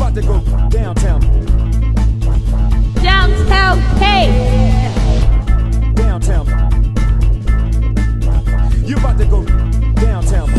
about to go downtown. Downtown, hey! Downtown. You about to go downtown.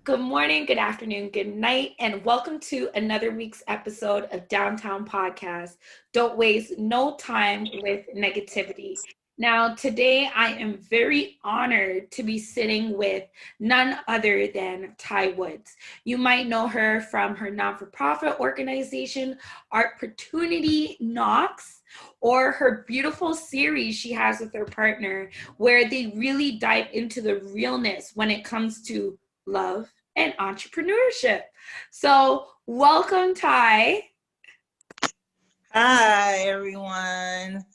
Good morning, good afternoon, good night, and welcome to another week's episode of Downtown Podcast. Don't waste no time with negativity. Now, today I am very honored to be sitting with none other than Ty Woods. You might know her from her non-for-profit organization, Opportunity Knocks, or her beautiful series she has with her partner, where they really dive into the realness when it comes to love and entrepreneurship. So welcome, Ty. Hi, everyone.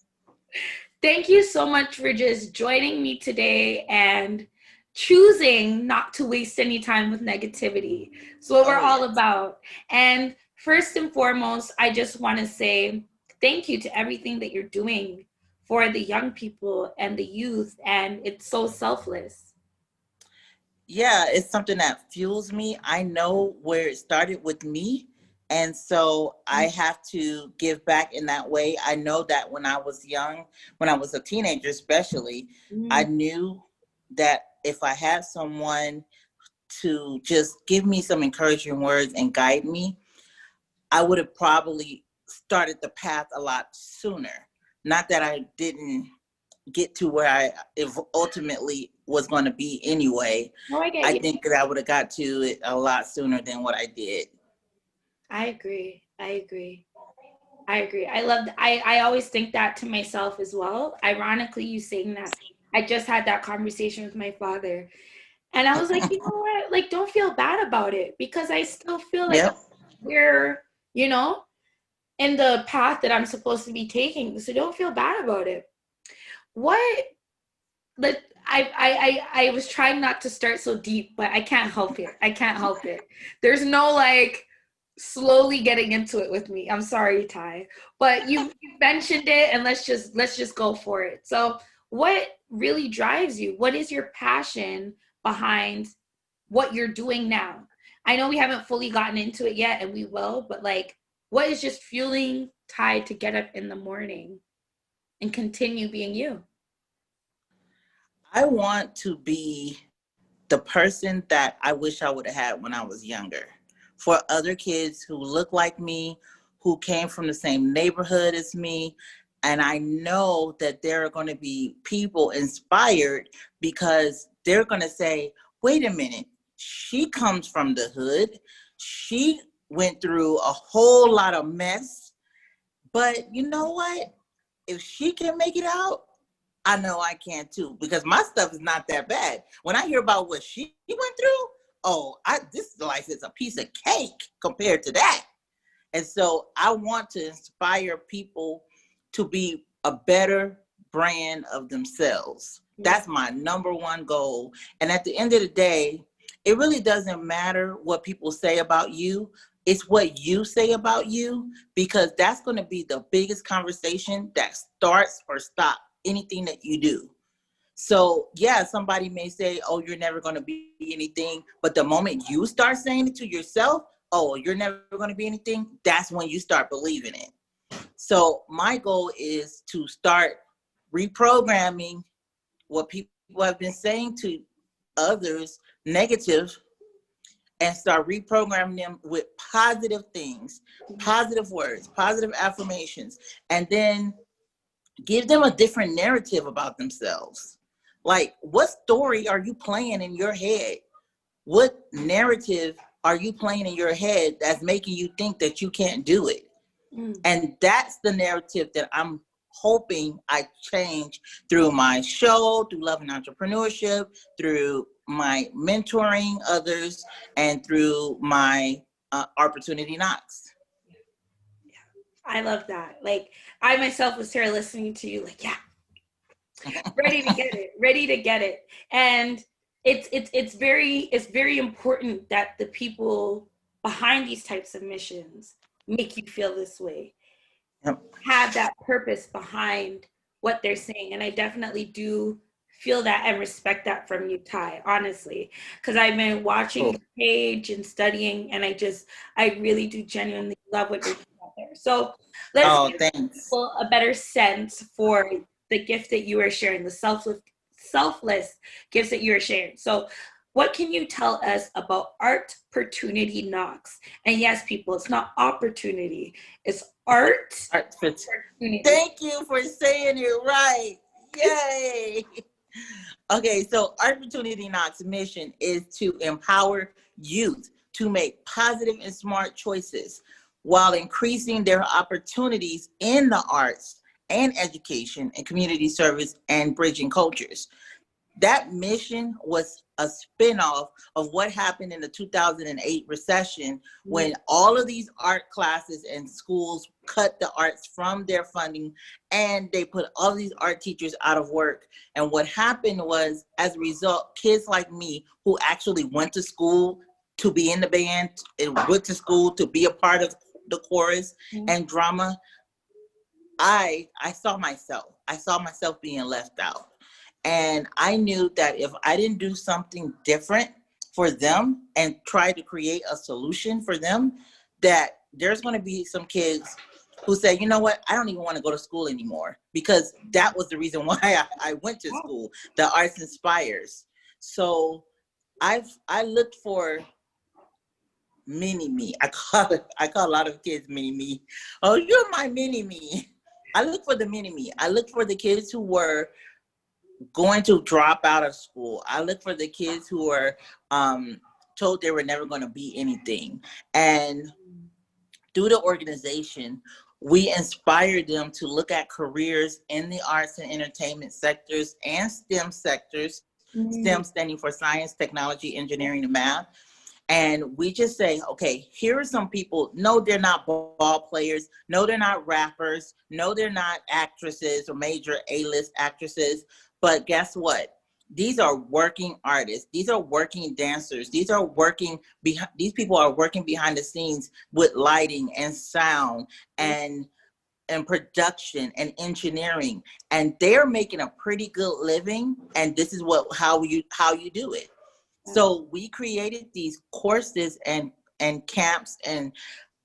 Thank you so much for just joining me today and choosing not to waste any time with negativity. It's what we're all about. And first and foremost, I just want to say thank you to everything that you're doing for the young people and the youth. And it's so selfless. Yeah, it's something that fuels me. I know where it started with me. And so I have to give back in that way. I know that when I was young, when I was a teenager especially, I knew that if I had someone to just give me some encouraging words and guide me, I would have probably started the path a lot sooner. Not that I didn't get to where I ultimately was going to be anyway. I think that I would have got to it a lot sooner than what I did. I agree. I love that. I always think that to myself as well. Ironically, you saying that, I just had that conversation with my father. And I was like, you know what? Like, don't feel bad about it, because I still feel like we're, in the path that I'm supposed to be taking. So don't feel bad about it. I was trying not to start so deep, but I can't help it. There's no like slowly getting into it with me. I'm sorry, Ty, but you mentioned it, and let's just go for it. So what really drives you? What is your passion behind what you're doing now? I know we haven't fully gotten into it yet, and we will, but like, what is just fueling Ty to get up in the morning and continue being you? I want to be the person that I wish I would have had when I was younger. For other kids who look like me, who came from the same neighborhood as me. And I know that there are going to be people inspired because they're going to say, wait a minute, she comes from the hood. She went through a whole lot of mess. But you know what? If she can make it out, I know I can too, because my stuff is not that bad. When I hear about what she went through, this life is a piece of cake compared to that. And so I want to inspire people to be a better brand of themselves. That's my number one goal. And at the end of the day, it really doesn't matter what people say about you. It's what you say about you, because that's going to be the biggest conversation that starts or stops anything that you do. So yeah, somebody may say, oh, you're never going to be anything. But the moment you start saying it to yourself, oh, you're never going to be anything, that's when you start believing it. So my goal is to start reprogramming what people have been saying to others negative, and start reprogramming them with positive things, positive words, positive affirmations, and then give them a different narrative about themselves. Like, what story are you playing in your head? What narrative are you playing in your head that's making you think that you can't do it? And that's the narrative that I'm hoping I change through my show, through Love and Entrepreneurship, through my mentoring others, and through my Opportunity Knocks. I love that. Like, I myself was here listening to you, like, yeah, ready to get it. And it's very important that the people behind these types of missions make you feel this way. Have that purpose behind what they're saying. And I definitely do feel that and respect that from you, Ty, honestly, because I've been watching your page and studying, and I really do genuinely love what you're doing out there. So let's Oh, give thanks. people a better sense for the gift that you are sharing, the selfless gifts that you are sharing. So what can you tell us about Artportunity Knocks? And yes, people, it's not opportunity, it's art. Thank you for saying it right. Yay. Okay, so Artportunity Knocks' mission is to empower youth to make positive and smart choices while increasing their opportunities in the arts and education and community service and bridging cultures. That mission was a spinoff of what happened in the 2008 recession, when all of these art classes and schools cut the arts from their funding, and they put all of these art teachers out of work. And what happened was, as a result, kids like me who actually went to school to be in the band and went to school to be a part of the chorus and drama, I saw myself being left out. And I knew that if I didn't do something different for them and try to create a solution for them, that there's going to be some kids who say, you know what, I don't even want to go to school anymore, because that was the reason why I went to school. The arts inspires. So I looked for mini me. I call a lot of kids mini me. Oh, you're my mini me. I look for the mini me. I look for the kids who were going to drop out of school. I look for the kids who were told they were never going to be anything. And through the organization, we inspired them to look at careers in the arts and entertainment sectors and STEM sectors, STEM standing for science, technology, engineering, and math. And we just say, okay, here are some people. No, they're not ball players. No, they're not rappers. No, they're not actresses or major A-list actresses. But guess what? These are working artists. These are working dancers. These people are working behind the scenes with lighting and sound and production and engineering. And they're making a pretty good living. And this is how you do it. So we created these courses and camps and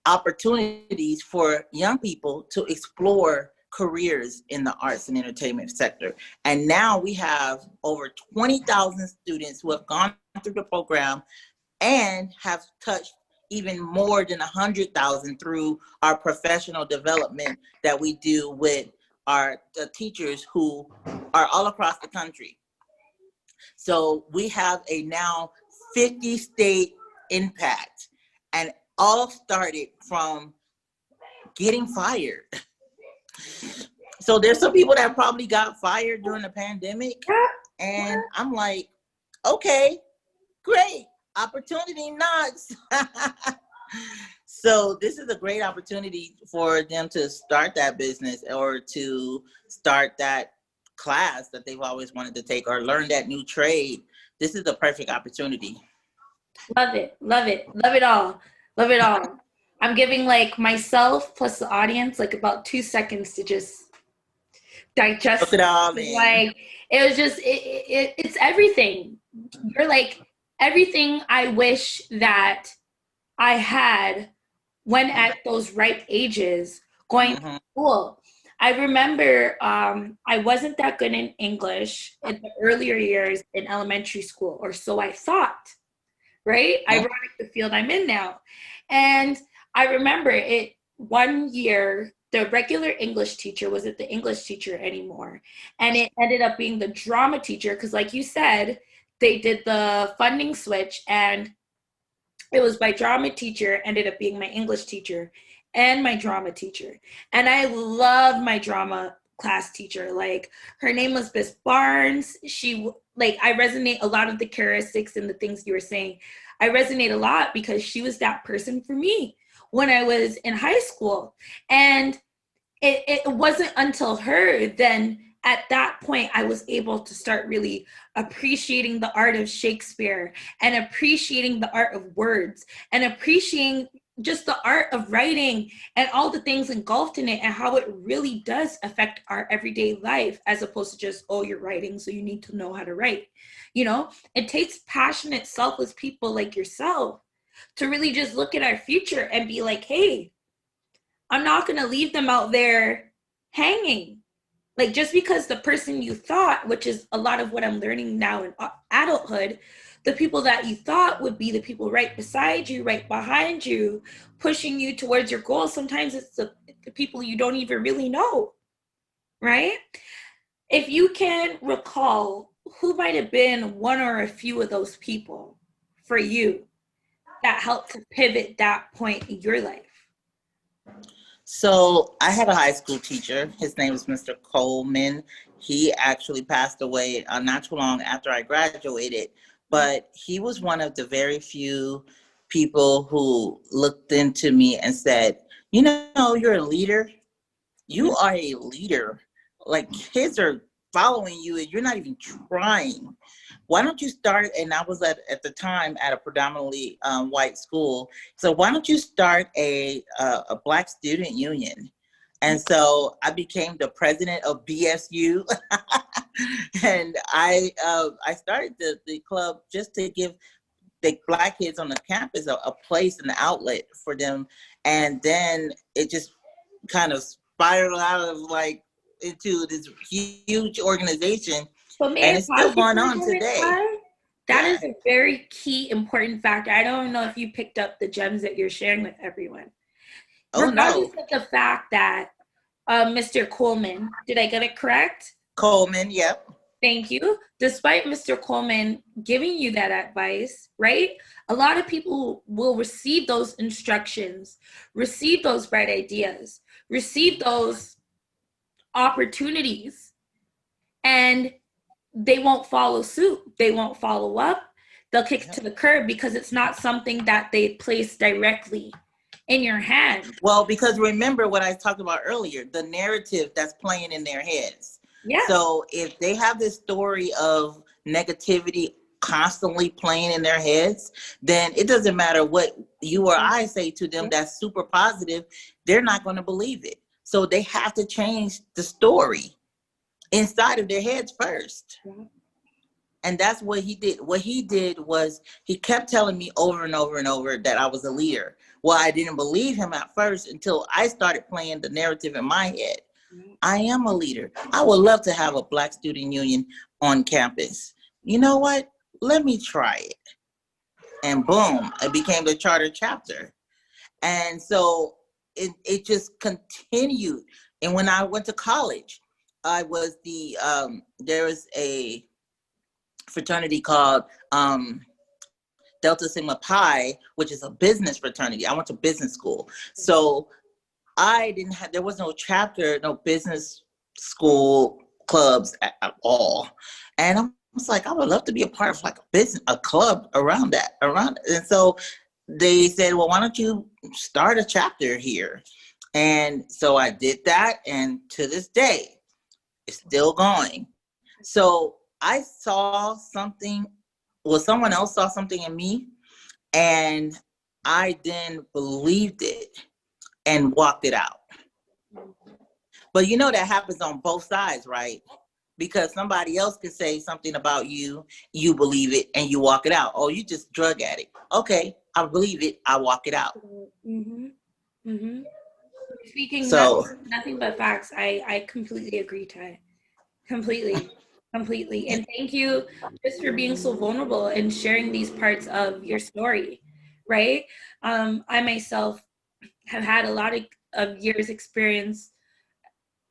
opportunities for young people to explore careers in the arts and entertainment sector. And now we have over 20,000 students who have gone through the program and have touched even more than 100,000 through our professional development that we do with the teachers who are all across the country. So we have a now 50-state impact, and all started from getting fired. So there's some people that probably got fired during the pandemic, and I'm like, okay, great, opportunity knocks. So this is a great opportunity for them to start that business or to start that class that they've always wanted to take or learn that new trade. This is the perfect opportunity. Love it. Love it. Love it all. Love it all. I'm giving like myself plus the audience like about 2 seconds to just digest. Look it all in. Like it was just it's everything. You're like everything I wish that I had when at those ripe ages going to school. I remember I wasn't that good in English in the earlier years in elementary school, or so I thought, right? Ironic, the field I'm in now. And I remember it one year, the regular English teacher wasn't the English teacher anymore. And it ended up being the drama teacher, because like you said, they did the funding switch, and it was my drama teacher ended up being my English teacher and my drama teacher. And I love my drama class teacher. Like her name was Miss Barnes. I resonate a lot of the characteristics and the things you were saying. I resonate a lot because she was that person for me when I was in high school. And it wasn't until her then at that point I was able to start really appreciating the art of Shakespeare and appreciating the art of words and appreciating just the art of writing and all the things engulfed in it, and how it really does affect our everyday life, as opposed to just, oh, you're writing, so you need to know how to write. It takes passionate, selfless people like yourself to really just look at our future and be like, hey, I'm not going to leave them out there hanging. Like, just because the person you thought, which is a lot of what I'm learning now in adulthood, the people that you thought would be the people right beside you, right behind you, pushing you towards your goals, sometimes it's the people you don't even really know, right? If you can recall, who might have been one or a few of those people for you that helped to pivot that point in your life? So I had a high school teacher. His name is Mr. Coleman. He actually passed away not too long after I graduated, but he was one of the very few people who looked into me and said, you're a leader. You are a leader. Like, kids are following you and you're not even trying. Why don't you start? And I was at the time at a predominantly white school. So why don't you start a Black student union? And so I became the president of BSU. And I started the club just to give the Black kids on the campus a place, an outlet for them. And then it just kind of spiraled out of into this huge organization. But may And I it's still pause you going for a on moment, today. Ty? That is Yeah. a very key, important factor. I don't know if you picked up the gems that you're sharing with everyone. Oh, Regardless no. of the fact that Mr. Coleman, did I get it correct? Coleman, yep. Thank you. Despite Mr. Coleman giving you that advice, right? A lot of people will receive those instructions, receive those bright ideas, receive those opportunities, and they won't follow suit. They won't follow up. They'll kick it to the curb because it's not something that they place directly in your hand. Well, because remember what I talked about earlier, the narrative that's playing in their heads. Yeah. So if they have this story of negativity constantly playing in their heads, then it doesn't matter what you or I say to them that's super positive, they're not going to believe it. So they have to change the story inside of their heads first. And that's what he did. What he did was he kept telling me over and over and over that I was a leader. Well, I didn't believe him at first until I started playing the narrative in my head. I am a leader. I would love to have a Black student union on campus. You know what? Let me try it. And boom, it became the charter chapter. And so it just continued. And when I went to college, I was there was a fraternity called Delta Sigma Pi, which is a business fraternity. I went to business school. So there was no chapter, no business school clubs at all. And I was like, I would love to be a part of a club around that. And so they said, well, why don't you start a chapter here? And so I did that. And to this day, it's still going. So I saw something, someone else saw something in me, and I then believed it and walked it out. But that happens on both sides, right? Because somebody else can say something about you, you believe it, and you walk it out. Oh, you just drug addict. Okay, I believe it, I walk it out. Speaking So, nothing but facts. I completely agree, Ty. Completely. And thank you just for being so vulnerable and sharing these parts of your story, right? I myself have had a lot of years experience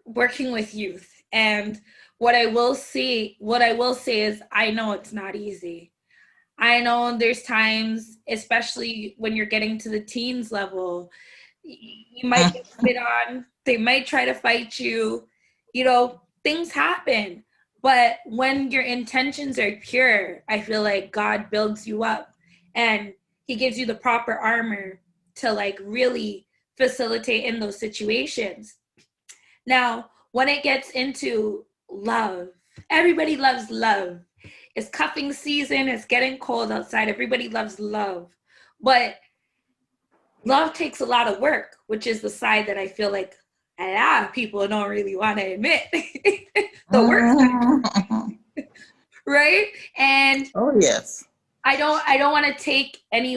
working with youth. And what I will say is I know it's not easy. I know there's times, especially when you're getting to the teens level, you might get spit on, they might try to fight you, things happen. But when your intentions are pure, I feel like God builds you up and he gives you the proper armor to really facilitate in those situations. Now, when it gets into love, everybody loves love. It's cuffing season, it's getting cold outside, everybody loves love. But love takes a lot of work, which is the side that I feel like a lot of people don't really want to admit. The work side, right? And Oh yes. I don't want to take any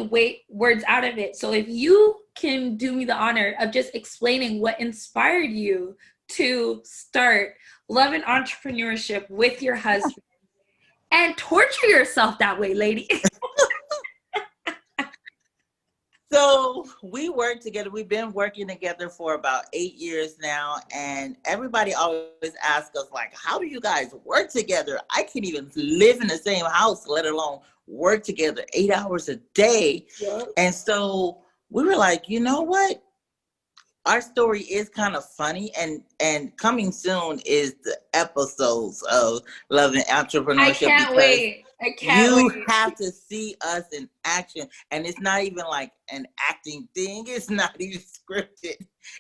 words out of it. So if you can do me the honor of just explaining what inspired you to start Love and Entrepreneurship with your husband and torture yourself that way, lady. So we work together. We've been working together for about 8 years now. And everybody always asks us, like, how do you guys work together? I can't even live in the same house, let alone work together 8 hours a day. Yep. And so we were like, you know what? Our story is kind of funny, and coming soon is the episodes of Love and Entrepreneurship. I can't wait. I can't You wait. have to see us in action, and it's not even like an acting thing. It's not even scripted.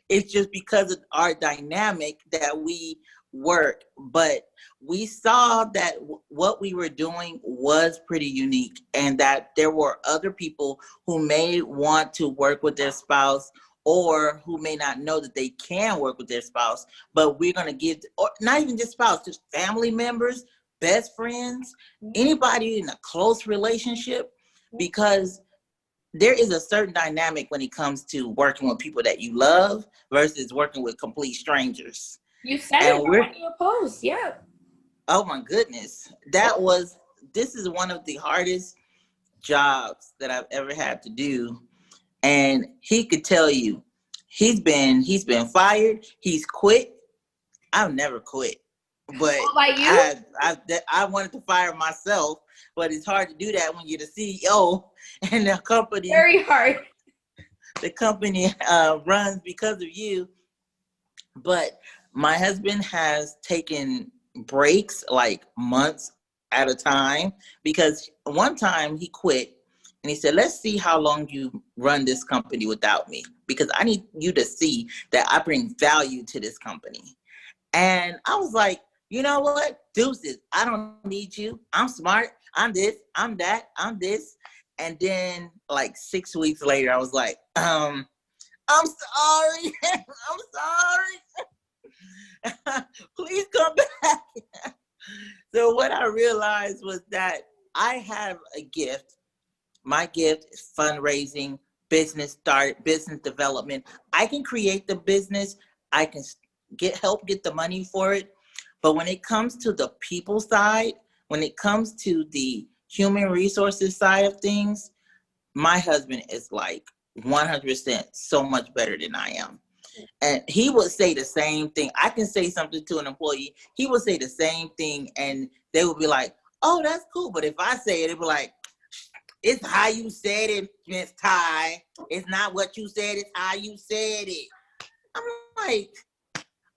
It's just because of our dynamic that we work. But we saw that what we were doing was pretty unique, and that there were other people who may want to work with their spouse, or who may not know that they can work with their spouse, but we're going to give, or not even just spouse, just family members, best friends, anybody in a close relationship, because there is a certain dynamic when it comes to working with people that you love versus working with complete strangers. You said And it in one of your posts, yeah. Oh my goodness. This is one of the hardest jobs that I've ever had to do. And he could tell you, he's been fired, he's quit. I've never quit, but Like you? I wanted to fire myself, but it's hard to do that when you're the CEO and the company. Very hard. The company runs because of you. But my husband has taken breaks like months at a time, because one time he quit. And he said, let's see how long you run this company without me, because I need you to see that I bring value to this company. And I was like, you know what? Deuces, I don't need you. I'm smart. I'm this, I'm that, I'm this. And then like 6 weeks later, I was like, I'm sorry. I'm sorry. Please come back. So what I realized was that I have a gift. My gift is fundraising, business development. I can create the business. I can help get the money for it. But when it comes to the people side, when it comes to the human resources side of things, my husband is like 100% so much better than I am. And he would say the same thing. I can say something to an employee. He would say the same thing, and they would be like, oh, that's cool. But if I say it, it'd be like, it's how you said it, Miss Ty. It's not what you said, it's how you said it. I'm like,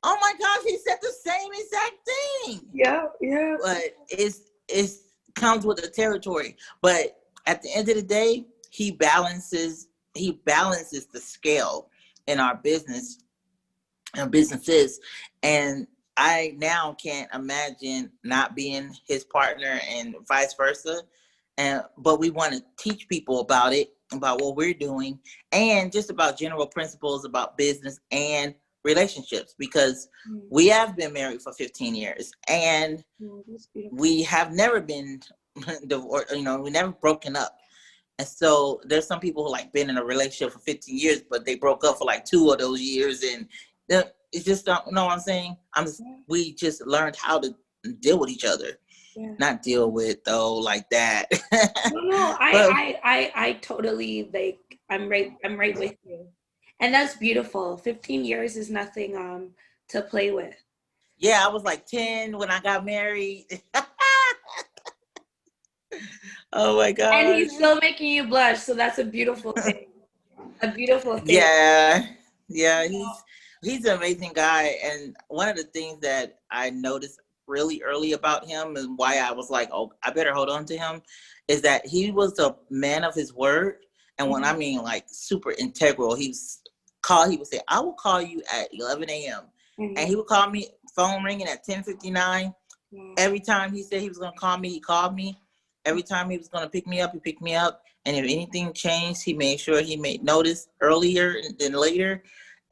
oh my gosh, he said the same exact thing. Yeah, yeah. But it's comes with the territory. But at the end of the day, he balances the scale in our business and businesses. And I now can't imagine not being his partner and vice versa. But we want to teach people about it, about what we're doing, and just about general principles about business and relationships, because we have been married for 15 years and we have never been divorced, we never broken up. And so there's some people who like been in a relationship for 15 years, but they broke up for like 2 of those years. And it's just, you know what I'm saying? We just learned how to deal with each other. Yeah. Not deal with though like that. No, I totally I'm right with you. And that's beautiful. 15 years is nothing to play with. Yeah, I was like 10 when I got married. Oh my God. And he's still making you blush, so that's a beautiful thing. A beautiful thing. Yeah, he's an amazing guy. And one of the things that I noticed really early about him and why I was like, oh, I better hold on to him, is that he was a man of his word. And when I mean like super integral, he would say, I will call you at 11 a.m. And he would call me, phone ringing at 10:59. Every time he said he was going to call me, he called me. Every time he was going to pick me up, he picked me up. And if anything changed, he made sure he made notice earlier than later.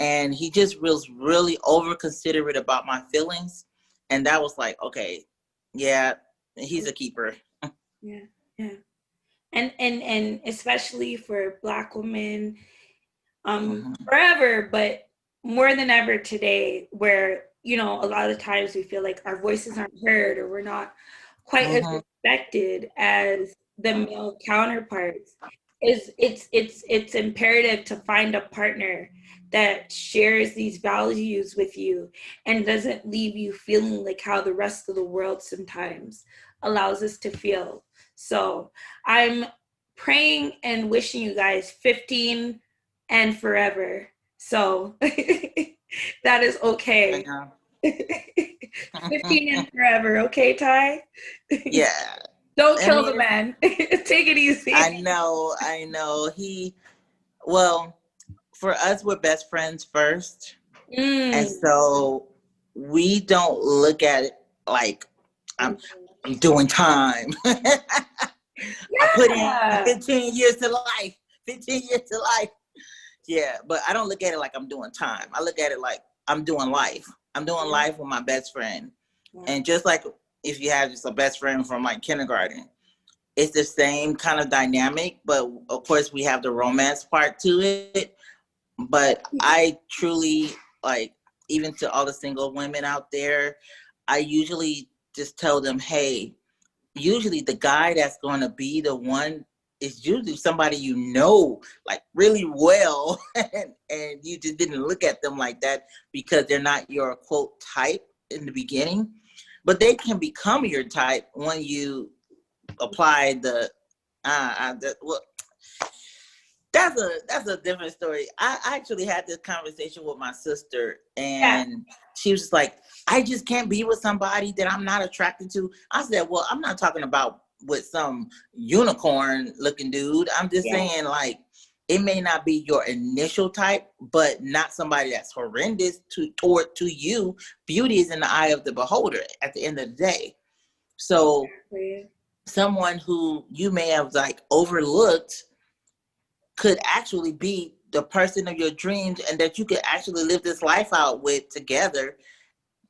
And he just was really over considerate about my feelings. And that was like, okay, yeah, he's a keeper. Yeah, yeah. And especially for Black women, forever, but more than ever today, where, you know, a lot of times we feel like our voices aren't heard, or we're not quite as respected as the male counterparts. It's imperative to find a partner that shares these values with you and doesn't leave you feeling like how the rest of the world sometimes allows us to feel. So I'm praying and wishing you guys 15 and forever. So that is okay. 15 and forever, okay, Ty? Yeah. Don't kill the man. Take it easy. I know. Well, for us, we're best friends first. And so we don't look at it like I'm doing time. I put in 15 years to life. 15 years to life. Yeah, but I don't look at it like I'm doing time. I look at it like I'm doing life. I'm doing life with my best friend. And just like if you have just a best friend from like kindergarten, it's the same kind of dynamic, but of course we have the romance part to it. But I truly, like, even to all the single women out there, I usually just tell them, hey, usually the guy that's going to be the one is usually somebody you know, like, really well, and you just didn't look at them like that because they're not your, quote, type in the beginning. But they can become your type when you apply well, that's a different story. I actually had this conversation with my sister, and she was just like, I just can't be with somebody that I'm not attracted to. I said, well, I'm not talking about with some unicorn looking dude. I'm just saying, like, it may not be your initial type, but not somebody that's horrendous to you. Beauty is in the eye of the beholder at the end of the day. So someone who you may have like overlooked could actually be the person of your dreams, and that you could actually live this life out with together.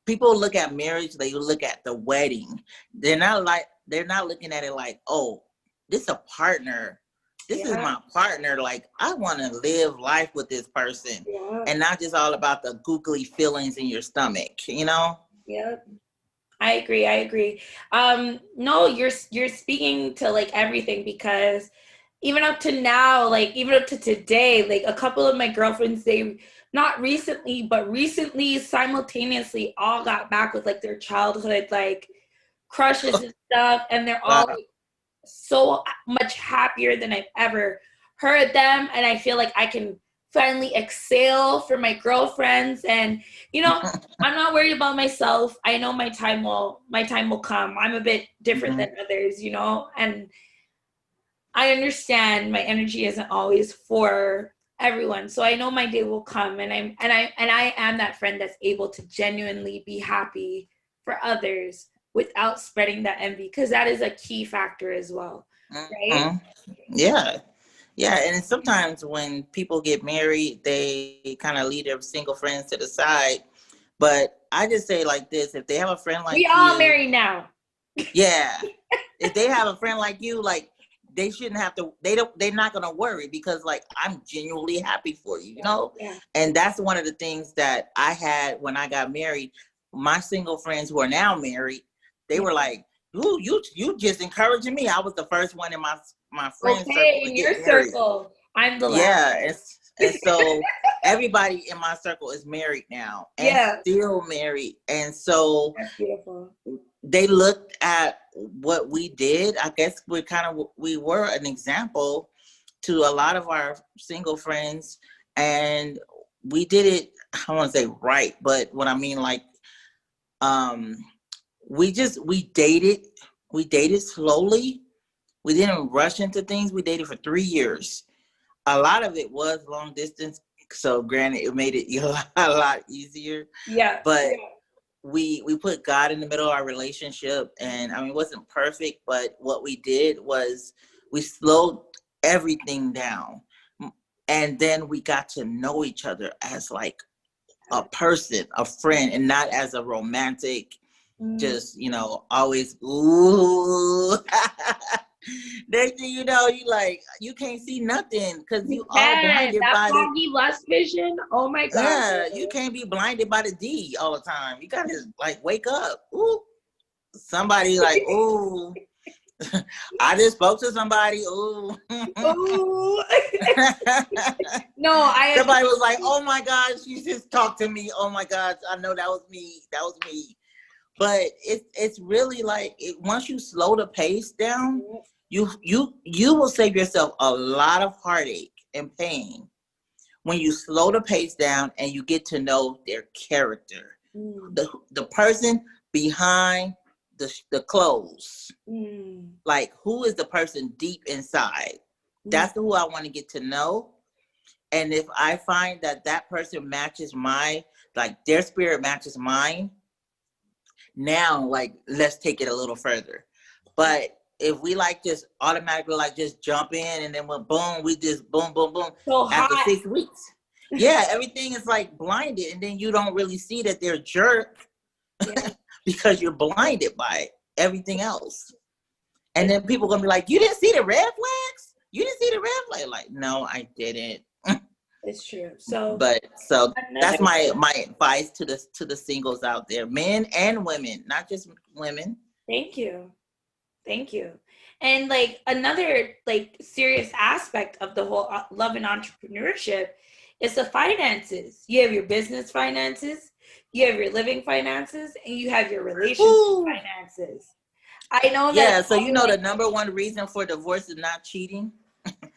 People look at marriage, they look at the wedding. They're not looking at it like, oh, this is a partner. This is my partner. Like, I want to live life with this person, and not just all about the googly feelings in your stomach, you know? Yep. I agree. No, you're speaking to like everything, because even up to now, like even up to today, like a couple of my girlfriends, they not recently, but recently simultaneously all got back with like their childhood like crushes and stuff, and they're all like, so much happier than I've ever heard them. And I feel like I can finally exhale for my girlfriends. And you know, I'm not worried about myself. I know my time will come. I'm a bit different than others, you know, and I understand my energy isn't always for everyone. So I know my day will come, and I am that friend that's able to genuinely be happy for others without spreading that envy, because that is a key factor as well. Right? Yeah, and sometimes when people get married, they kind of leave their single friends to the side. But I just say like this: if they have a friend like we all married now. Yeah, if they have a friend like you, like, they shouldn't have to. They're not gonna worry, because like, I'm genuinely happy for you, you know. And that's one of the things that I had when I got married. My single friends who are now married, they were like, "Ooh, you just encouraging me." I was the first one in my friends circle. In your circle, I'm the last. Yeah, and so everybody in my circle is married now, and still married. And so that's beautiful. They looked at what we did. I guess we were an example to a lot of our single friends, and we did it, I want to say right, but what I mean, like, we dated slowly. We didn't rush into things. We dated for 3 years. A lot of it was long distance, so granted, it made it a lot easier. But we put God in the middle of our relationship, and I mean, it wasn't perfect, but what we did was we slowed everything down. And then we got to know each other as like a person, a friend, and not as a romantic, just, you know, always, ooh. Next thing you know, you like, you can't see nothing because you all blinded that by foggy lust vision. Oh my God. yeah, you can't be blinded by the D all the time. You gotta like wake up. Ooh. Somebody like, ooh. I just spoke to somebody. Ooh. Ooh. No, Somebody was like, oh my gosh, you just talked to me. Oh my gosh, I know that was me. That was me. But it's really like once you slow the pace down, you will save yourself a lot of heartache and pain when you slow the pace down and you get to know their character, the person behind the clothes. Like, who is the person deep inside? That's who I want to get to know. And if I find that that person matches like their spirit matches mine, now, like, let's take it a little further. But if we like just automatically like just jump in and then boom, we just boom, boom, boom. So after hot. 6 weeks. Yeah, everything is like blinded. And then you don't really see that they're a jerk because you're blinded by everything else. And then people gonna be like, you didn't see the red flags? You didn't see the red flag? Like, no, I didn't. It's true. So that's my advice to the singles out there, men and women, not just women. Thank you. And like another like serious aspect of the whole love and entrepreneurship is the finances. You have your business finances, you have your living finances, and you have your relationship finances. I know that. Yeah, so you know the number one reason for divorce is not cheating.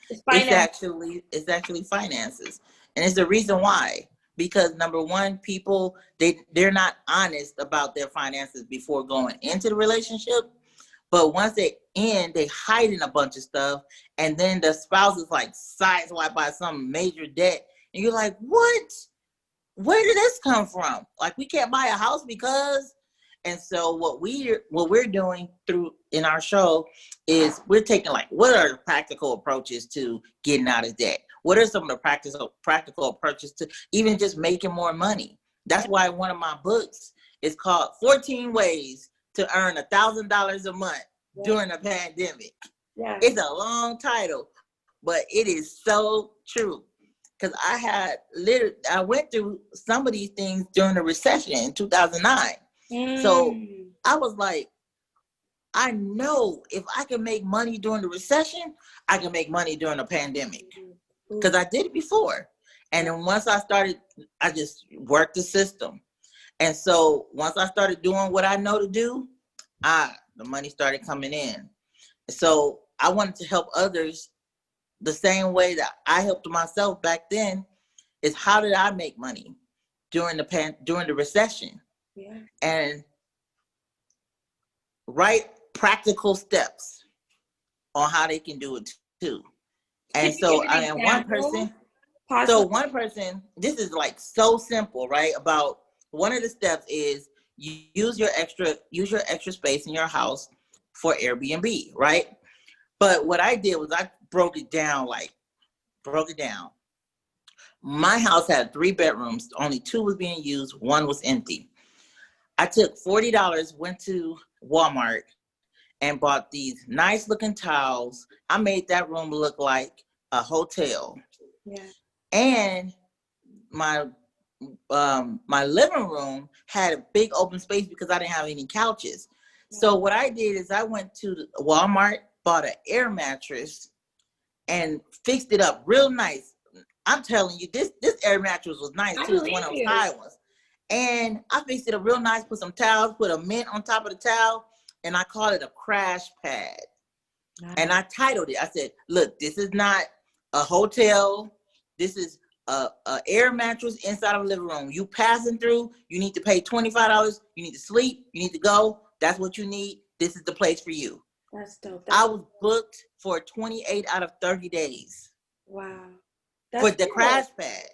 It's actually finances. And it's the reason why. Because number one, people they're not honest about their finances before going into the relationship. But once they end, they hiding a bunch of stuff, and then the spouse is like sideswiped by some major debt, and you're like, what? Where did this come from? Like, we can't buy a house because. And so what we're doing in our show is we're taking like, what are the practical approaches to getting out of debt? What are some of the practical approaches to even just making more money? That's why one of my books is called 14 Ways to Earn $1,000 a Month During a Pandemic. Yeah. It's a long title, but it is so true. Because I went through some of these things during the recession in 2009. So I was like, I know if I can make money during the recession, I can make money during a pandemic. Because I did it before. And then once I just worked the system. And so once I started doing what I know to do, the money started coming in. So I wanted to help others the same way that I helped myself back then. Is how did I make money during the recession? Yeah. And write practical steps on how they can do it too. And so I am one person. So one person, this is like so simple, right? About one of the steps is you use your extra space in your house for Airbnb, right? But what I did was I broke it down. My house had 3 bedrooms, only 2 was being used, 1 was empty. I took $40, went to Walmart and bought these nice looking towels. I made that room look like a hotel. Yeah. And my living room had a big open space because I didn't have any couches. Yeah. So what I did is I went to Walmart, bought an air mattress and fixed it up real nice. I'm telling you, this air mattress was nice too. It's one of those high ones. And I fixed it up real nice, put some towels, put a mint on top of the towel, and I called it a crash pad. Nice. And I titled it. I said, look, this is not a hotel. This is a air mattress inside of a living room. You passing through, you need to pay $25. You need to sleep. You need to go. That's what you need. This is the place for you. That's dope. I was booked for 28 out of 30 days. Wow. That's for the crash pad.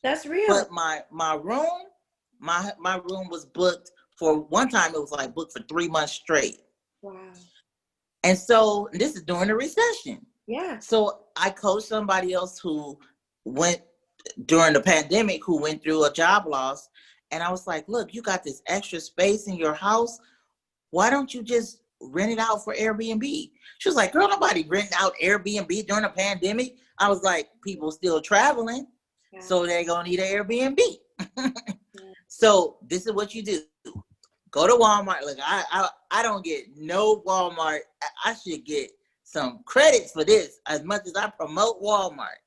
That's real. But my room, my room was booked for one time. It was like booked for 3 months straight. Wow. And so this is during the recession. Yeah. So I coached somebody else who went during the pandemic, who went through a job loss. And I was like, look, you got this extra space in your house. Why don't you just rent it out for Airbnb? She was like, girl, nobody renting out Airbnb during a pandemic. I was like, people still traveling, so they're going to need an Airbnb. So this is what you do. Go to Walmart. Look, I don't get no Walmart. I should get some credits for this as much as I promote Walmart.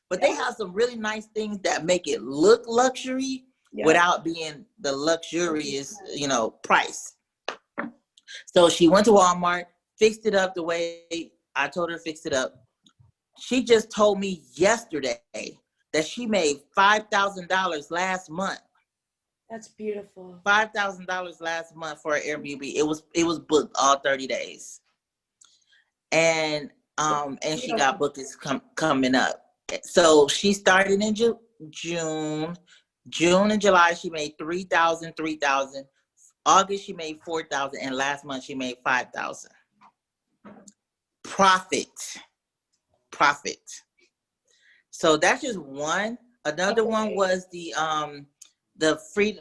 But they have some really nice things that make it look luxury without being the luxurious, price. So she went to Walmart, fixed it up the way I told her to fix it up. She just told me yesterday that she made $5,000 last month. That's beautiful. $5,000 last month for an Airbnb. It was booked all 30 days. And she got bookings coming up. So she started in June and July she made $3,000. August she made $4,000, and last month she made $5,000. Profit. So that's just one. Another one was the free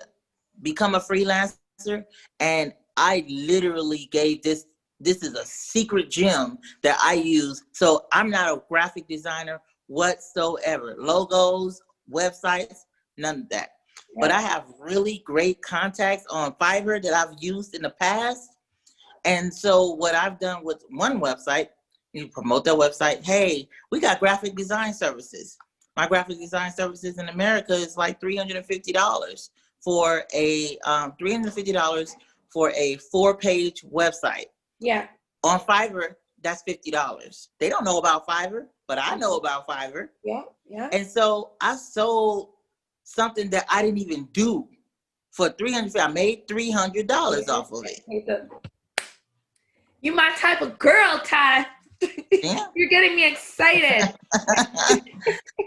become a freelancer, and I literally gave this is a secret gem that I use. So I'm not a graphic designer whatsoever. Logos, websites, none of that. Yeah. But I have really great contacts on Fiverr that I've used in the past. And so what I've done with one website, you promote that website. Hey, we got graphic design services. My graphic design services in America is like $350 for a $350 for a 4-page website. Yeah. On Fiverr, that's $50. They don't know about Fiverr, but I know about Fiverr. Yeah. And so I sold something that I didn't even do for $300. I made $300 off of it. You my type of girl, Ty. Yeah. You're getting me excited.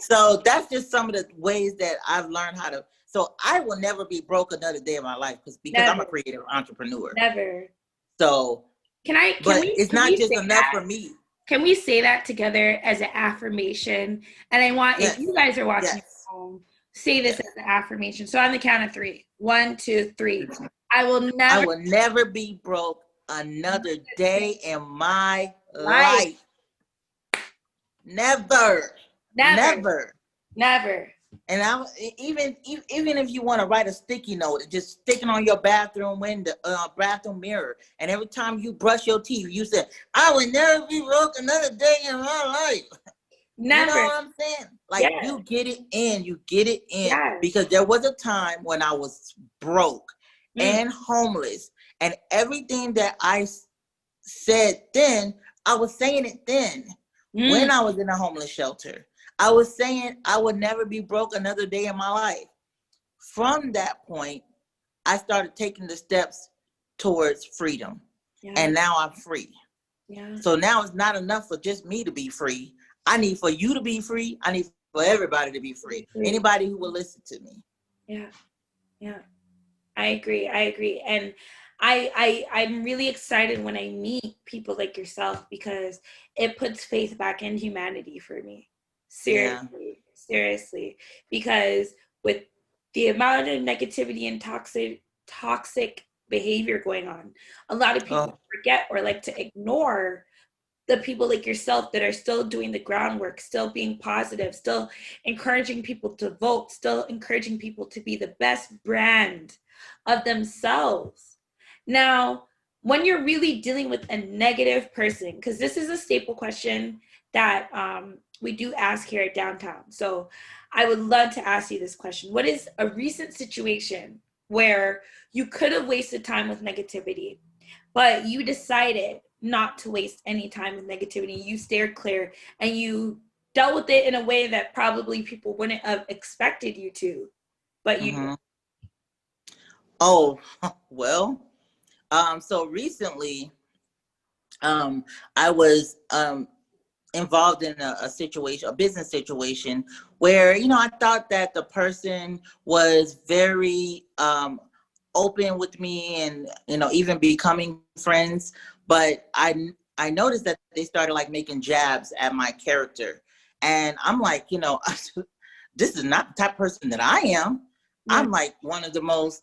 So that's just some of the ways that I've learned how to. So I will never be broke another day of my life because never. I'm a creative entrepreneur. Never. So it's not just enough for me. Can we say that together as an affirmation? And I want, if you guys are watching at home, say this as an affirmation. So on the count of 3. 1, 2, 3. I will never be broke another day in my life. Never. And even if you want to write a sticky note, just stick it on your bathroom window, bathroom mirror, and every time you brush your teeth, you say, "I will never be broke another day in my life." Never. You know what I'm saying? Like you get it in, because there was a time when I was broke and homeless, and everything that I said then, I was saying it then when I was in a homeless shelter. I was saying I would never be broke another day in my life. From that point, I started taking the steps towards freedom. Yeah. And now I'm free. Yeah. So now it's not enough for just me to be free. I need for you to be free. I need for everybody to be free. Anybody who will listen to me. Yeah. I agree. And I'm really excited when I meet people like yourself because it puts faith back in humanity for me. Seriously, because with the amount of negativity and toxic behavior going on, a lot of people forget or like to ignore the people like yourself that are still doing the groundwork, still being positive, still encouraging people to vote, still encouraging people to be the best brand of themselves. Now, when you're really dealing with a negative person, because this is a staple question that we do ask here at Downtown. So I would love to ask you this question. What is a recent situation where you could have wasted time with negativity, but you decided not to waste any time with negativity? You steered clear and you dealt with it in a way that probably people wouldn't have expected you to, but you did. Oh, well, so recently I was involved in a business situation where, I thought that the person was very open with me and, even becoming friends, but I noticed that they started like making jabs at my character. And I'm like, you know, this is not the type of person that I am. Yeah. I'm like one of the most,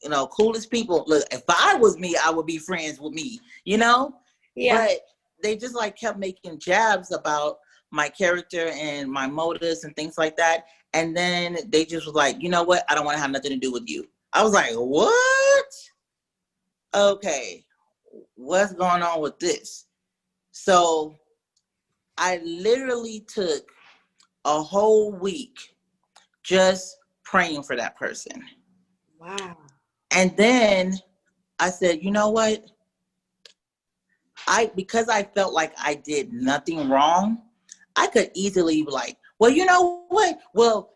you know, coolest people. Look, if I was me, I would be friends with me, you know? Yeah. But they just like kept making jabs about my character and my motives and things like that. And then they just was like, you know what? I don't want to have nothing to do with you. I was like, what? Okay, what's going on with this? So I literally took a whole week just praying for that person. Wow. And then I said, you know what? Because I felt like I did nothing wrong, I could easily be like, well, you know what? Well,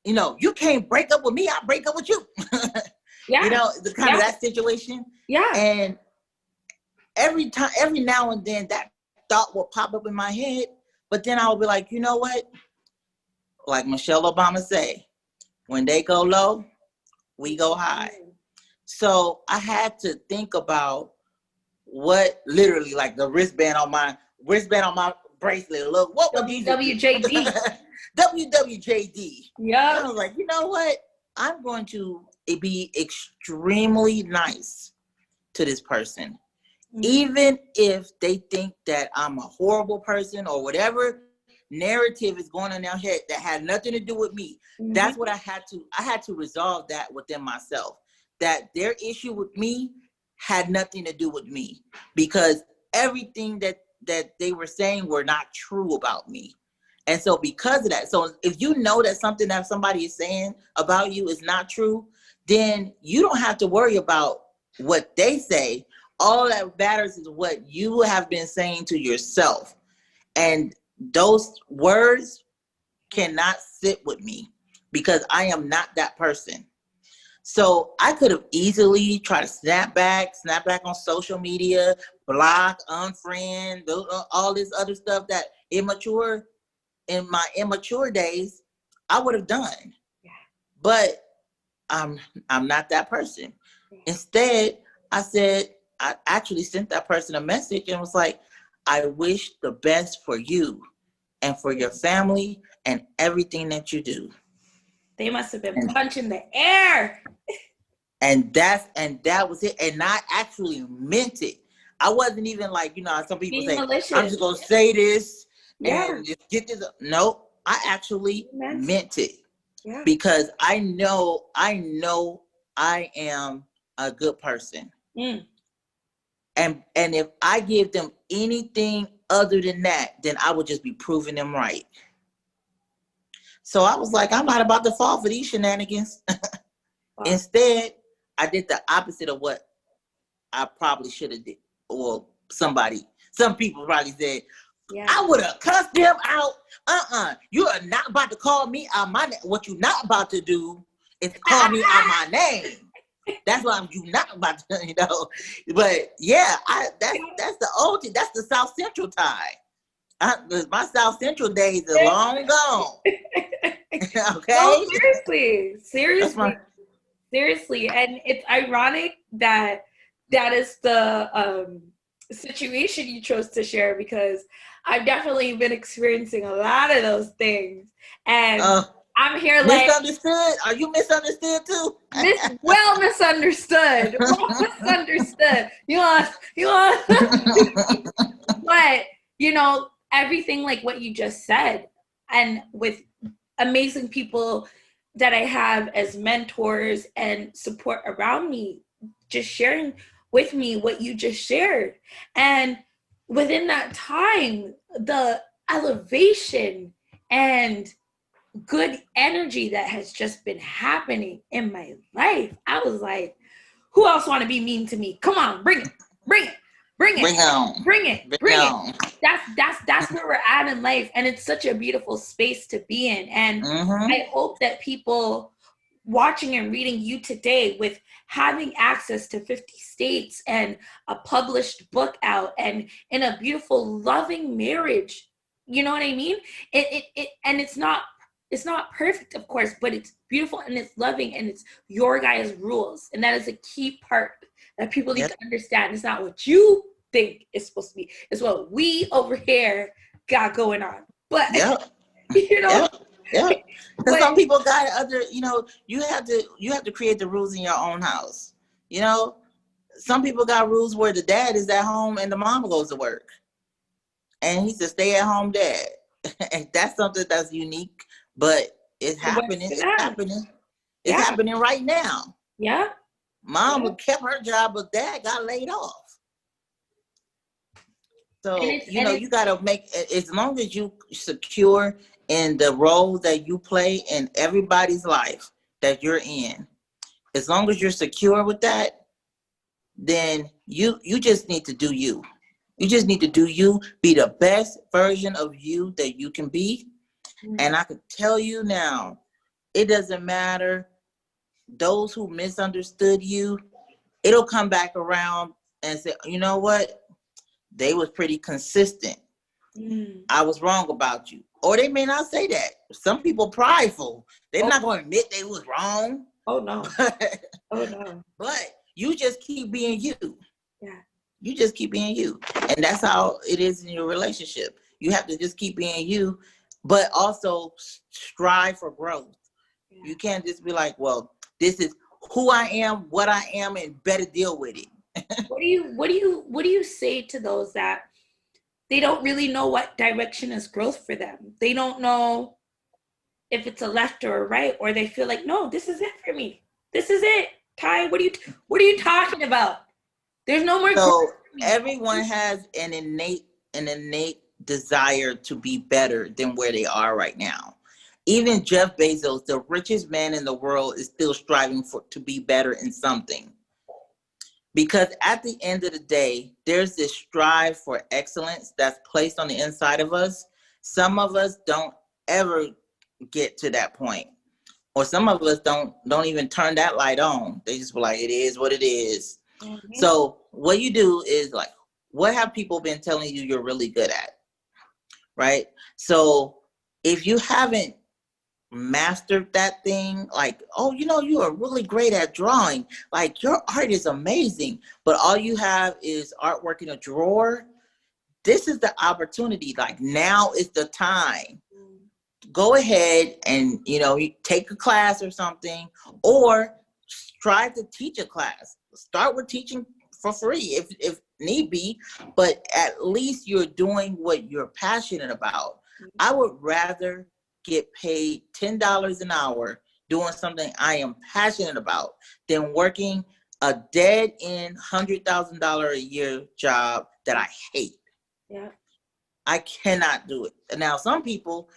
you know, you can't break up with me, I'll break up with you. Yeah. You know, the kind of that situation. Yeah. And every now and then that thought will pop up in my head, but then I'll be like, you know what? Like Michelle Obama say, when they go low, we go high. So I had to think about what literally like the wristband on my bracelet. Look, what would these WWJD. WWJD. Yeah. And I was like, you know what? I'm going to be extremely nice to this person. Even if they think that I'm a horrible person or whatever narrative is going on in their head that had nothing to do with me. That's what I had to resolve that within myself, that their issue with me had nothing to do with me, because everything that they were saying were not true about me. And so because of that, so if you know that something that somebody is saying about you is not true, then you don't have to worry about what they say. All that matters is what you have been saying to yourself. And those words cannot sit with me because I am not that person. So I could have easily tried to snap back on social media, block, unfriend, all this other stuff that in my immature days, I would have done. But I'm not that person. Instead, I actually sent that person a message and was like, I wish the best for you and for your family and everything that you do. They must have been punching the air. And that was it. And I actually meant it. I wasn't even like, you know, some people Being say, malicious. I'm just going to say this Yeah. and just get this. No, I actually meant it. Yeah. Because I know I am a good person. And if I give them anything other than that, then I would just be proving them right. So I was like, I'm not about to fall for these shenanigans. Wow. Instead, I did the opposite of what I probably should have did. Or some people probably said, I would have cussed them out. You are not about to call me out my name. What you're not about to do is call me out my name. That's what you not about to, you know. But yeah, that's the old, that's the South Central tie. My South Central days are long gone. Okay. No, seriously, and it's ironic that that is the situation you chose to share, because I've definitely been experiencing a lot of those things, and I'm here like misunderstood. Are you misunderstood too? Well misunderstood. You want. But you know, everything like what you just said, and with amazing people that I have as mentors and support around me, just sharing with me what you just shared. And within that time, the elevation and good energy that has just been happening in my life, I was like, who else want to be mean to me? Come on, bring it. That's where we're at in life, and it's such a beautiful space to be in. And I hope that people watching and reading you today, with having access to 50 states and a published book out and in a beautiful loving marriage, you know what I mean, and it's not perfect, of course, but it's beautiful and it's loving and it's your guys' rules, and that is a key part that people need to understand. It's not what you think it's supposed to be. It's what we over here got going on. But Yep. you know, Yep. Because but some people got other, you have to create the rules in your own house. Some people got rules where the dad is at home and the mom goes to work. And he's a stay-at-home dad. And that's something that's unique, but it's happening. It's happening. It's happening right now. Yeah. Mom kept her job, but dad got laid off. So, you got to make, as long as you secure in the role that you play in everybody's life that you're in, as long as you're secure with that, then you just need to do you. You just need to do you, be the best version of you that you can be. And I can tell you now, it doesn't matter. Those who misunderstood you, it'll come back around and say, you know what? They was pretty consistent. I was wrong about you. Or they may not say that. Some people prideful. They're not going to admit they was wrong. Oh, no. Oh, no. But you just keep being you. Yeah. You just keep being you. And that's how it is in your relationship. You have to just keep being you, but also strive for growth. Yeah. You can't just be like, well, this is who I am, what I am, and better deal with it. What do you say to those that they don't really know what direction is growth for them? They don't know if it's a left or a right, or they feel like, no, this is it for me. This is it. Ty, what are you talking about? There's no more. So everyone has an innate desire to be better than where they are right now. Even Jeff Bezos, the richest man in the world, is still striving to be better in something. Because at the end of the day, there's this strive for excellence that's placed on the inside of us. Some of us don't ever get to that point. Or some of us don't even turn that light on. They just be like, it is what it is. Mm-hmm. So what you do is like, what have people been telling you you're really good at? Right? So if you haven't mastered that thing, like, oh, you are really great at drawing, like your art is amazing, but all you have is artwork in a drawer, this is the opportunity. Like, now is the time. Go ahead and you take a class or something, or try to teach a class. Start with teaching for free if need be, but at least you're doing what you're passionate about. I would rather get paid $10 an hour doing something I am passionate about than working a dead-end $100,000 a year job that I hate. Yeah, I cannot do it. Now, some people,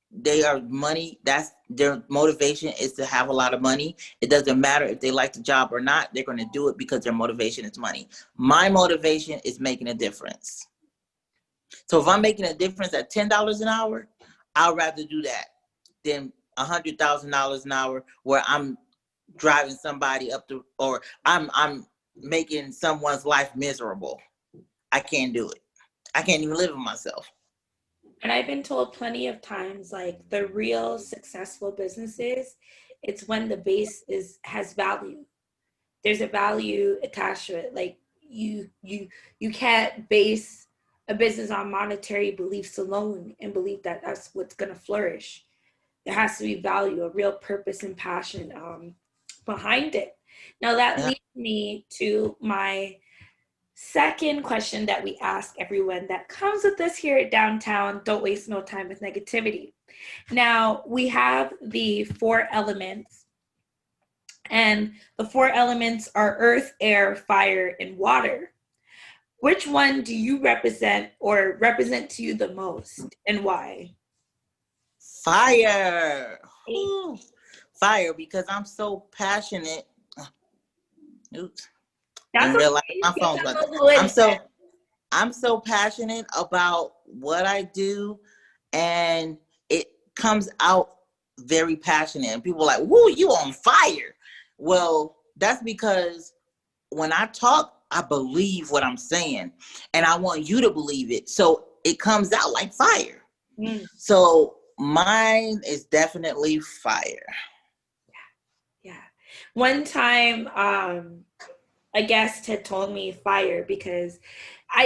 they are money. That's their motivation, is to have a lot of money. It doesn't matter if they like the job or not. They're going to do it because their motivation is money. My motivation is making a difference. So if I'm making a difference at $10 an hour, I'd rather do that than $100,000 an hour where I'm driving somebody up to, or I'm making someone's life miserable. I can't do it. I can't even live with myself. And I've been told plenty of times, like, the real successful businesses, it's when the base has value. There's a value attached to it. Like, you can't base a business on monetary beliefs alone and believe that that's what's going to flourish. There has to be value, a real purpose and passion behind it. Now that leads me to my second question that we ask everyone that comes with us here at Downtown. Don't waste no time with negativity. Now, we have the 4 elements, and the 4 elements are earth, air, fire, and water. Which one do you represent or represent to you the most, and why? Fire. Ooh. Fire, because I'm so passionate. Oops. Didn't realize my phone's like that. I'm so passionate about what I do, and it comes out very passionate. And people are like, "Woo, you on fire!" Well, that's because when I talk, I believe what I'm saying, and I want you to believe it. So it comes out like fire. So mine is definitely fire. Yeah. One time, a guest had told me fire, because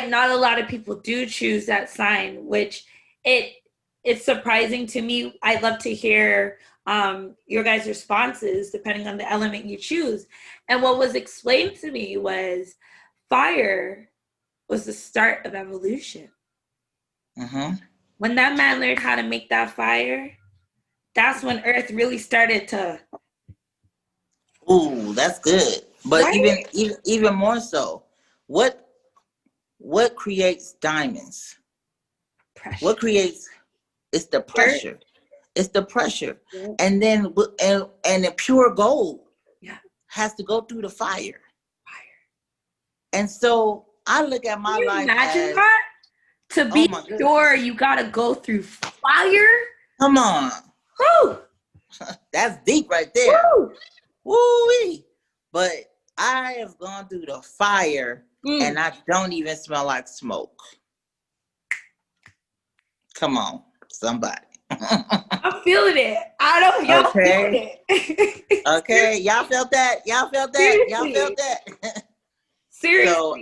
not a lot of people do choose that sign, which it's surprising to me. I'd love to hear your guys' responses depending on the element you choose. And what was explained to me was fire was the start of evolution. Mm-hmm. When that man learned how to make that fire, that's when Earth really started to. Ooh, that's good. But Right? even more so, what creates diamonds? Pressure. What creates? It's the pressure. It's the pressure. Yeah. And then and the pure gold has to go through the fire. And so I look at my life. Imagine that? To be pure, you gotta go through fire. Come on. Woo! That's deep right there. Woo! Woo-wee. But I have gone through the fire and I don't even smell like smoke. Come on, somebody. I'm feeling it. I don't. Y'all feeling it. Okay, y'all felt that. Seriously. Y'all felt that. Seriously. So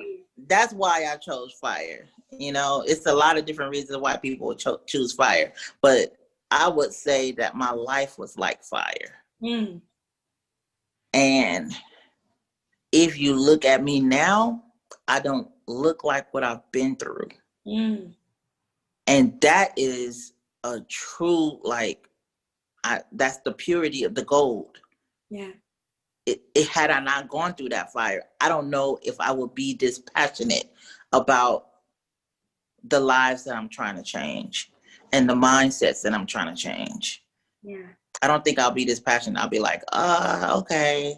that's why I chose fire. You know, it's a lot of different reasons why people would choose fire, but I would say that my life was like fire. And if you look at me now, I don't look like what I've been through. And that is a true, that's the purity of the gold. Yeah. It had I not gone through that fire, I don't know if I would be this passionate about the lives that I'm trying to change and the mindsets that I'm trying to change. Yeah. I don't think I'll be this passionate. I'll be like, okay.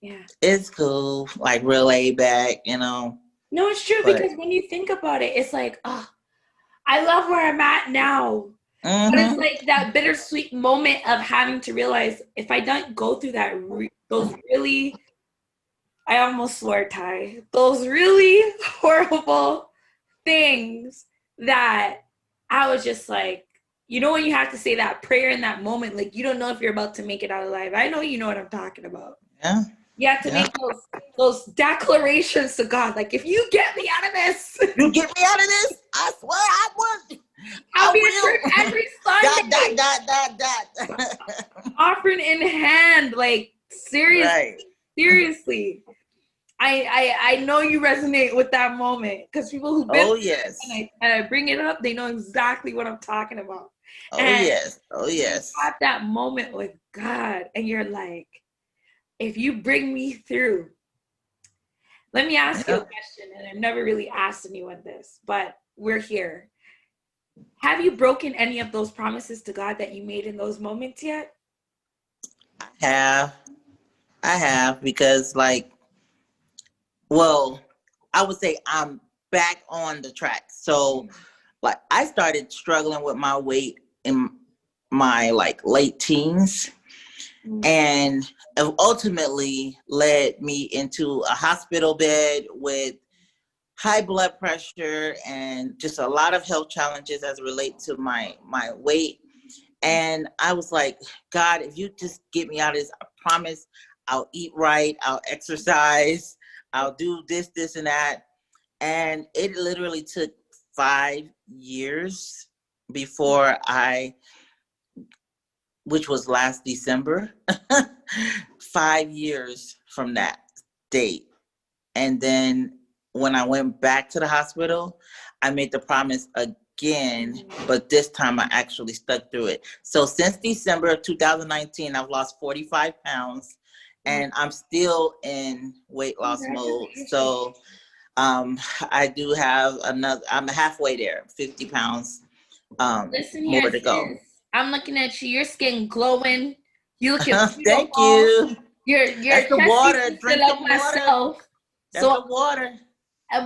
Yeah. It's cool. Like real laid back, you know. No, it's true, because when you think about it, it's like, I love where I'm at now. But it's like that bittersweet moment of having to realize, if I don't go through that, those really, I almost swore, Ty, those really horrible things that I was just like, you know, when you have to say that prayer in that moment, like you don't know if you're about to make it out alive. I know you know what I'm talking about. Yeah. You have to make those declarations to God, like, if you get me out of this, you get me out of this, I swear I would. I'll be in church every Sunday. Offering in hand, like seriously, right. Seriously. I know you resonate with that moment, because people who've been and I bring it up, they know exactly what I'm talking about. Yes. You have that moment with God, and you're like, if you bring me through, let me ask you a question, and I've never really asked anyone this, but we're here. Have you broken any of those promises to God that you made in those moments yet? I have, because I would say I'm back on the track. So I started struggling with my weight in my late teens, and ultimately led me into a hospital bed with high blood pressure and just a lot of health challenges as it relates to my weight. And I was like, God, if you just get me out of this, I promise I'll eat right, I'll exercise, I'll do this, and that. And it literally took 5 years before which was last December, 5 years from that date. And then when I went back to the hospital, I made the promise again, but this time I actually stuck through it. So since December of 2019, I've lost 45 pounds and I'm still in weight loss mode. So I do have I'm halfway there, 50 pounds Listen more here, to go. sis. I'm looking at you. Your skin glowing. You looking beautiful. Thank you. Your That's the water. Drink the water. Myself. That's the water.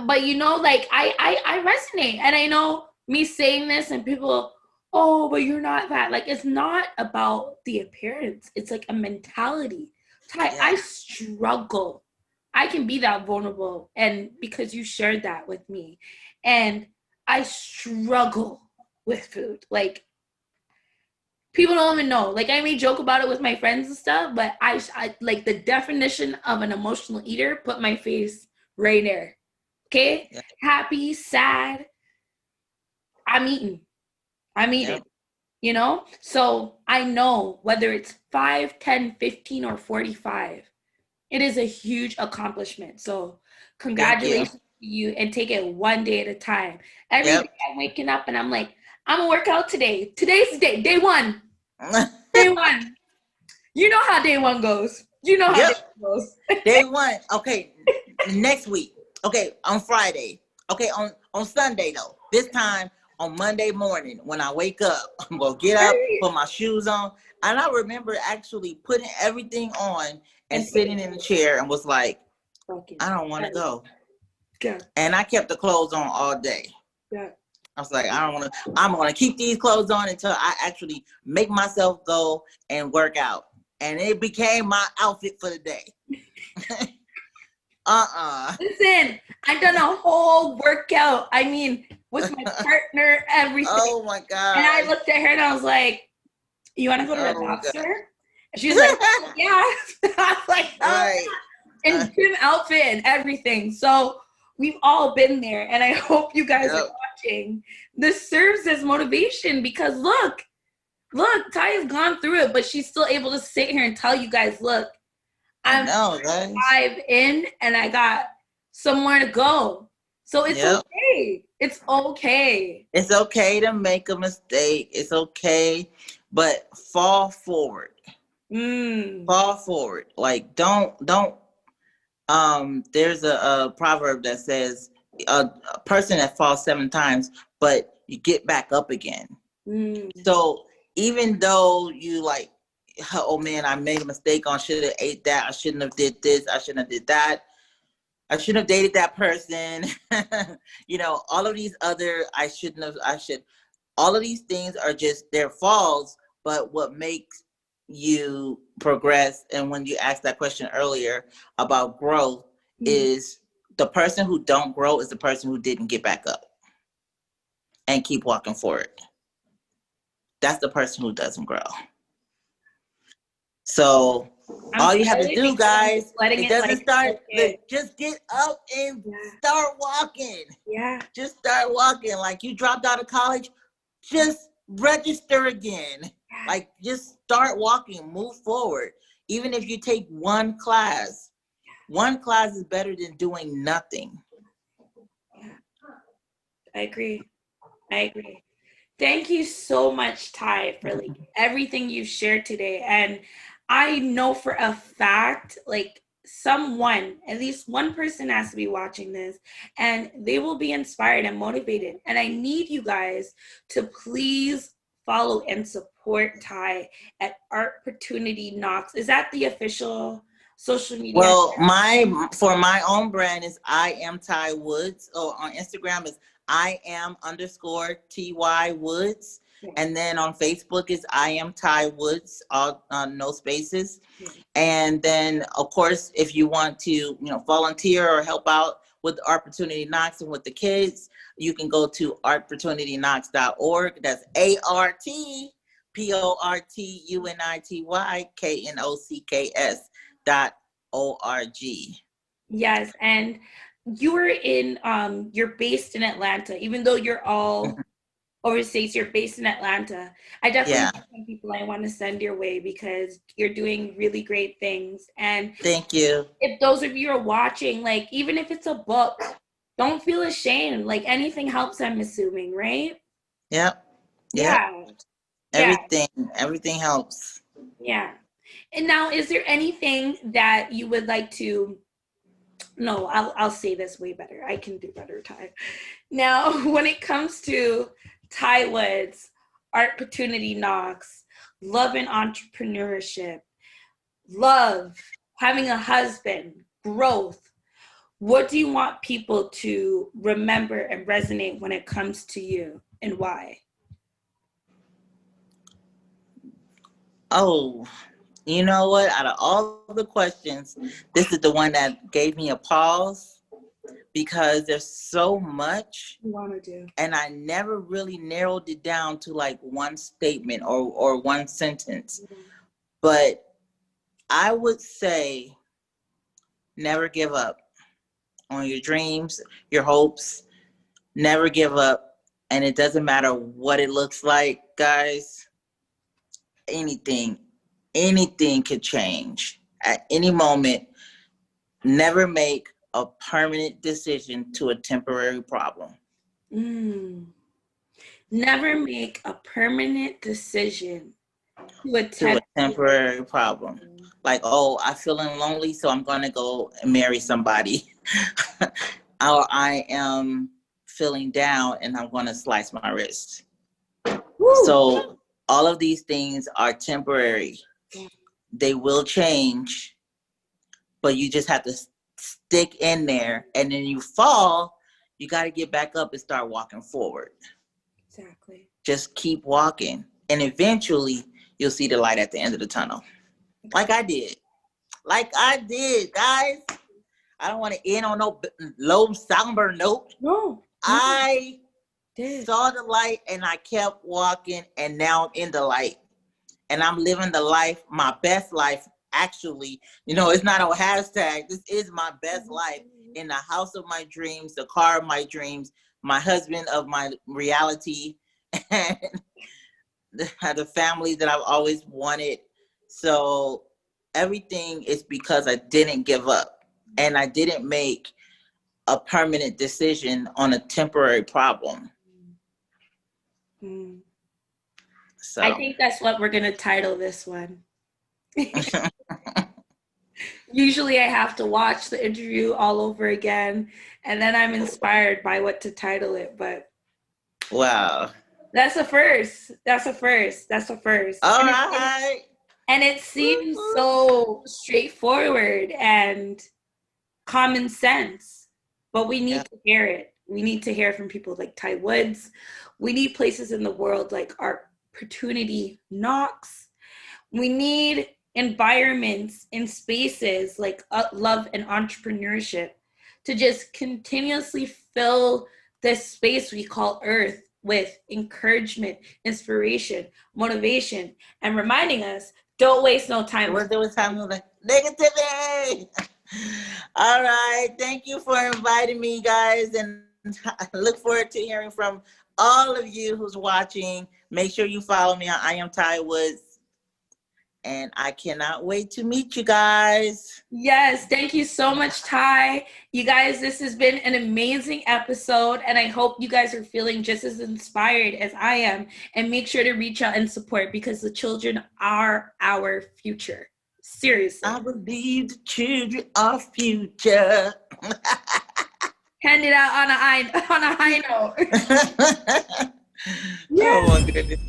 But you know, I resonate, and I know me saying this, and people, oh, but you're not that. It's not about the appearance. It's like a mentality. Ty, I struggle. I can be that vulnerable, and because you shared that with me, and I struggle with food. People don't even know. Like, I may joke about it with my friends and stuff, but I like the definition of an emotional eater, put my face right there. Okay? Yeah. Happy, sad, I'm eating. I'm eating. Yep. You know? So I know whether it's 5, 10, 15, or 45, it is a huge accomplishment. So Thank you. congratulations to you, and take it one day at a time. Every Yep. day I'm waking up and I'm like, I'm gonna work out today. Today's the day. Day one. Day one. You know how day one goes. You know how Yep. day one goes. Day one. Okay. Next week. Okay. On Friday. Okay. On Sunday though. This time on Monday morning when I wake up, I'm gonna get up, Right. put my shoes on, and I remember actually putting everything on and And sitting in the chair and was like, fucking I don't want to go. yeah. And I kept the clothes on all day. Yeah. I was like, I don't want to. I'm gonna keep these clothes on until I actually make myself go and work out. And it became my outfit for the day. Listen, I've done a whole workout. I mean, with my partner, everything. Oh my God. And I looked at her and I was like, you want to go to Red Oh, Lobster? And she was like, yeah. I was like, oh, Right. and gym outfit and everything. So we've all been there. And I hope you guys are watching. This serves as motivation because look, Ty has gone through it, but she's still able to sit here and tell you guys, look, I'm 5 in and I got somewhere to go. So it's okay. It's okay. It's okay to make a mistake. It's okay, but fall forward. Fall forward. Like don't there's a proverb that says a person that falls 7 times, but you get back up again. So even though you like, oh man, I made a mistake on, should have ate that, I shouldn't have did this, I shouldn't have did that, I shouldn't have dated that person. You know, all of these other all of these things are just their falls, but what makes you progress, and when you asked that question earlier about growth, is the person who don't grow is the person who didn't get back up and keep walking forward. That's the person who doesn't grow. So all you have to do, guys, it doesn't start. Just get up and start walking. Yeah. Just start walking. Like you dropped out of college, just register again. Like just start walking, move forward. Even if you take one class is better than doing nothing. I agree. Thank you so much, Ty, for like everything you shared today. And I know for a fact, like at least one person has to be watching this and they will be inspired and motivated. And I need you guys to please follow and support Ty at Opportunity Knocks. Is that the official social media? Well, for my own brand is I am Ty Woods. So on Instagram is I am _TY Woods. And then on Facebook is I am Ty Woods, all no spaces. And then of course, if you want to, volunteer or help out with Opportunity Knocks and with the kids, you can go to opportunityknocks.org. That's ARTPORTUNITYKNOCKS.org. Yes, and you're based in Atlanta, even though you're all overseas, you're based in Atlanta. I definitely have some people I want to send your way because you're doing really great things. And thank you. If those of you are watching, like even if it's a book, don't feel ashamed. Like anything helps, I'm assuming, right? Yep. Yeah. Everything helps. Yeah. And now, is there anything that you would like to? No, I'll say this way better. I can do better, Ty. Now, when it comes to Ty Woods, Opportunity Knocks, love and entrepreneurship, love, having a husband, growth, what do you want people to remember and resonate when it comes to you, and why? Oh, you know what? Out of all the questions, this is the one that gave me a pause because there's so much You want to do. and I never really narrowed it down to like one statement or one sentence. Mm-hmm. But I would say never give up on your dreams, your hopes. Never give up. And it doesn't matter what it looks like, guys. Anything could change at any moment. Never make a permanent decision to a temporary problem. Never make a permanent decision to a temporary problem. Like, oh, I'm feeling lonely, so I'm going to go and marry somebody. Or I am feeling down and I'm going to slice my wrist. Woo. So all of these things are temporary. They will change, but you just have to stick in there. And then you fall, you got to get back up and start walking forward. Exactly. Just keep walking. And eventually you'll see the light at the end of the tunnel. Like I did, guys. I don't want to end on no low somber note. No. I saw the light and I kept walking, and now I'm in the light. And I'm living the life, my best life, actually. You know, it's not a hashtag. This is my best life, in the house of my dreams, the car of my dreams, my husband of my reality, and the family that I've always wanted. So everything is because I didn't give up. And I didn't make a permanent decision on a temporary problem. So I think that's what we're going to title this one. Usually I have to watch the interview all over again, and then I'm inspired by what to title it. But wow. That's a first. All right. And it seems so straightforward and common sense, but we need to hear it. We need to hear from people like Ty Woods. We need places in the world like Opportunity Knocks. We need environments and spaces like Love and Entrepreneurship to just continuously fill this space we call Earth with encouragement, inspiration, motivation, and reminding us, don't waste no time. There was time like negativity. All right. Thank you for inviting me, guys. And I look forward to hearing from all of you who's watching. Make sure you follow me on I Am Ty Woods. And I cannot wait to meet you guys. Yes, thank you so much, Ty. You guys, this has been an amazing episode, and I hope you guys are feeling just as inspired as I am. And make sure to reach out and support, because the children are our future. Seriously. I believe the children are future. Hand it out on a high note. Oh my goodness.